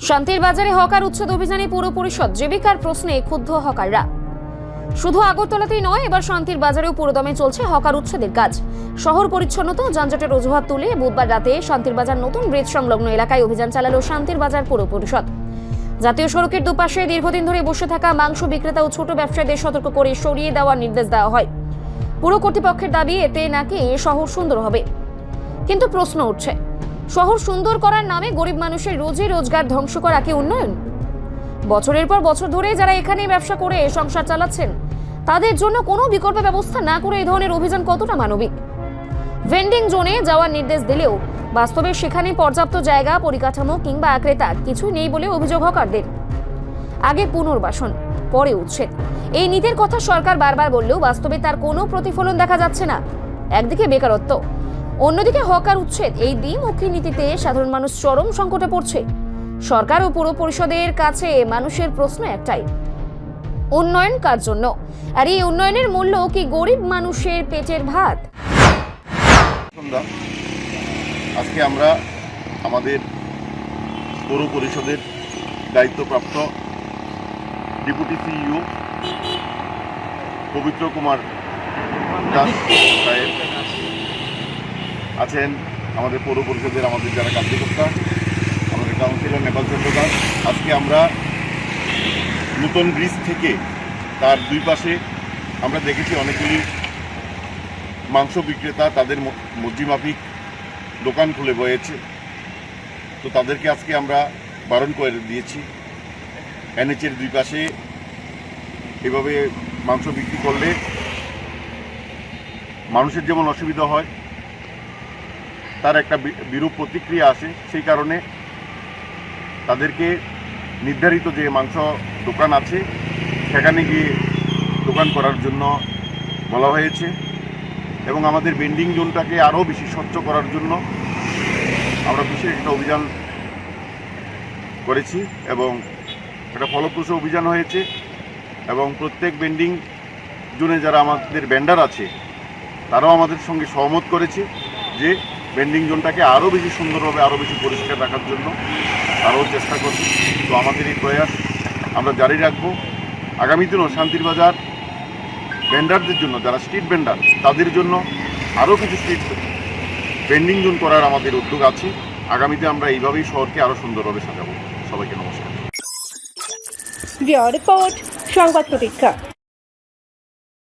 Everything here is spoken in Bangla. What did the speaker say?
শান্তির বাজারে হকার উচ্ছেদ অভিযানে পুর পরিষদ, জীবিকার প্রশ্নে ক্ষুব্ধ হকাররা। শুধু আগরতলাতেই নয়, এবার শান্তির বাজারেও পুরোদমে চলছে হকার উচ্ছেদের কাজ। শহর পরিচ্ছন্নতা ও যানজটের অজুহাত তুলে বুধবার রাতে শান্তির বাজার নতুন ব্রিজ সংলগ্ন এলাকায় অভিযান চালালো শান্তির বাজার পুর পরিষদ। জাতীয় সড়কের দুপাশে দীর্ঘদিন ধরে বসে থাকা মাংস বিক্রেতা ও ছোট ব্যবসায়ীদের সতর্ক করে সরিয়ে দেওয়ার নির্দেশ দেওয়া হয়। পুর কর্তৃপক্ষের দাবি, এতে নাকি শহর সুন্দর হবে। কিন্তু প্রশ্ন উঠছে, শহর সুন্দর করার নামে গরিব মানুষের রোজি রোজগার ধ্বংস করা কি উন্নয়ন? বছরের পর বছর ধরে যারা এখানে ব্যবসা করে সংসার চালাচ্ছেন, তাদের জন্য কোনো বিকল্প ব্যবস্থা না করে এই ধরনের অভিযান কতটা মানবিক? ভেন্ডিং জোনে যাওয়ার নির্দেশ দিলেও বাস্তবে সেখানে পর্যাপ্ত জায়গা, পরিকাঠামো কিংবা ক্রেতা কিছুই নেই বলে অভিযোগ হকারদের। আগে পুনর্বাসন, পরে উচ্ছেদ, এই নীতির কথা সরকার বারবার বললেও বাস্তবে তার কোনো প্রতিফলন দেখা যাচ্ছে না। একদিকে বেকারত্ব, অন্যদিকে হকার উচ্ছেদ, এই দ্বিমুখী নীতিতে সাধারণ মানুষ চরম সংকটে পড়ছে। সরকার ও পুর পরিষদের কাছে মানুষের প্রশ্ন একটাই, উন্নয়ন কার জন্য? আর এই উন্নয়নের মূল্য কি গরিব মানুষের পেটের ভাত? আজকে আমরা আমাদের পৌর পরিষদের দায়িত্বপ্রাপ্ত ডেপুটি সিইও পবিত্র কুমার দাস সাহেব আছেন, আমাদের পৌর পরিষদের আমাদের যারা কার্যকর্তা, আমাদের কাউন্সিলর নেপাল চন্দ্র দাস। আজকে আমরা নতুন ব্রিজ থেকে তার দুই পাশে আমরা দেখেছি অনেকগুলি মাংস বিক্রেতা তাদের মর্জিমাফিক দোকান খুলে বয়েছে। তো তাদেরকে আজকে আমরা বারণ করে দিয়েছি, এনএচের দুই পাশে এভাবে মাংস বিক্রি করলে মানুষের যেমন অসুবিধা হয়, তার একটা বিরূপ প্রতিক্রিয়া আসে। সেই কারণে তাদেরকে নির্ধারিত যে মাংস দোকান আছে সেখানে গিয়ে দোকান করার জন্য বলা হয়েছে, এবং আমাদের ভেন্ডিং জোনটাকে আরও বেশি স্বচ্ছ করার জন্য আমরা বিশেষ একটা অভিযান করেছি এবং একটা ফলপ্রসূ অভিযান হয়েছে। এবং প্রত্যেক ভেন্ডিং জোনে যারা আমাদের ভেন্ডার আছে তারাও আমাদের সঙ্গে সহমত করেছে যে ভেন্ডিং জোনটাকে আরও বেশি সুন্দরভাবে, আরও বেশি পরিষ্কার রাখার জন্য আরও চেষ্টা করবে। তো আমাদের এই প্রয়াস আমরা জারি রাখবো। আগামী দিনও শান্তির বাজার ভেন্ডারদের জন্য, যারা স্ট্রিট ভেন্ডার, তাদের জন্য আরও কিছু স্ট্রিট ভেন্ডিং জোন করার আমাদের উদ্যোগ আছে। আগামীতে আমরা এইভাবেই শহরকে আরও সুন্দরভাবে সাজাবো। সবাইকে নমস্কার। রিপোর্ট সংবাদ প্রতীক্ষা।